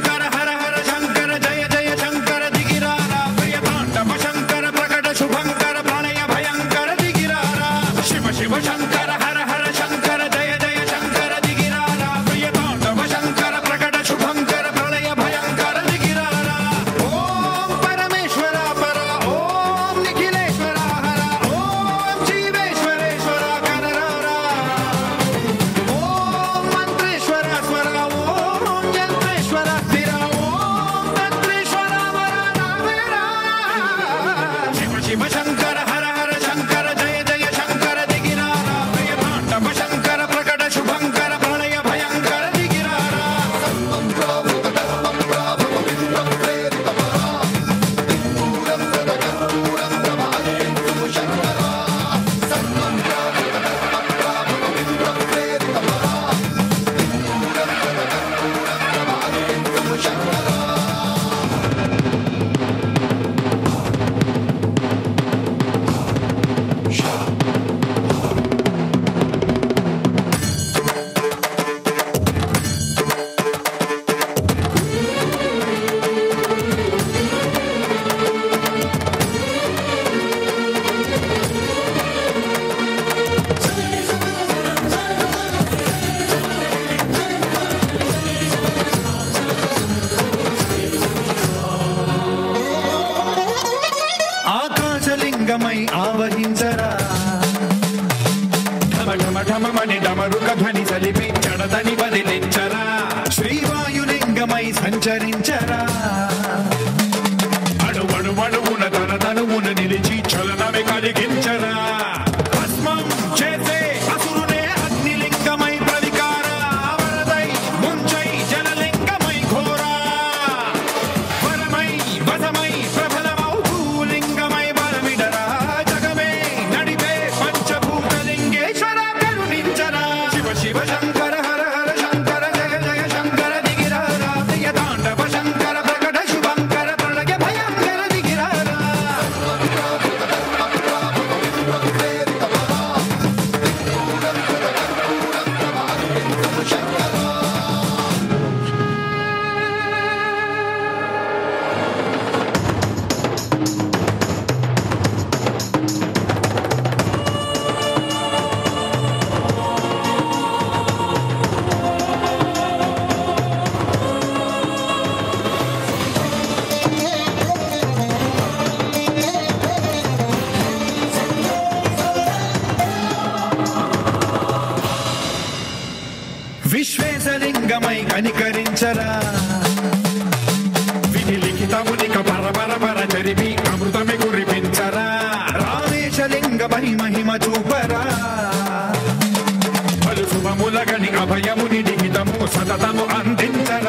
శంకర హర హర శంకర జయ జయ శంకర దిగిరారా ప్రియతాండవ శంకర ప్రకట శుభంకర ప్రళయ భయంకర దిగిరారా శివ శివ శంకర హర హర శంకర జయ జయ శంకర దిగిరారా ప్రియతాండవ శంకర ప్రకట శుభంకర ప్రళయ భయంకర దిగిరారా ఓం పరమేశ్వర పర ఓం నిఖిలేశ్వర హర ఓం జీవేశ్వరేశ్వర కరరారా ఓం మంత్రేశ్వర స్వర ఓం యంత్రేశ్వర స్థిర ఓం తంత్రేశ్వర వరదావేరా శివ శివ శంకర హర హర శంకర జయ జయ శంకర దిగిరారా ప్రియతాండవ శంకర ప్రకట శుభంకర ప్రళయ భయంకర దిగిరారా ఆకాశలింగమై ఆవహించరా ఢమ ఢమ ఢమమని డమరుక ధ్వని సలిపి జడదని బదిలించరా శ్రీవాయులింగమై సంచరించరా అణువణువున తన తనువున నిలిచి చలనమే కలిగించరా భస్మం చేసే అసురునే అగ్నిలింగమై ప్రవికారా వరదై ముంచై జలలింగమై ఘోరా వరమై వసమై ప్రబలమౌ భూలింగమై బలమిడరా జగమే నడిపే పంచభూతలింగేశ్వర కరుణించరా శివ శివ శంకర హర హర శంకర జయ జయ శంకర దిగిరారా ప్రియతాండవ శంకర ప్రకట శుభంకర ప్రళయ భయంకర దిగిరారా విశ్వేశలింగమై కనికరించరా విధి లిఖితమునిక పరపర జరిపి అమృతమి కురిపించరా రామేశలింగమై మహిమ చూపరా పలు శుభములగని అభయముని లిఖితము సతతము అందించరా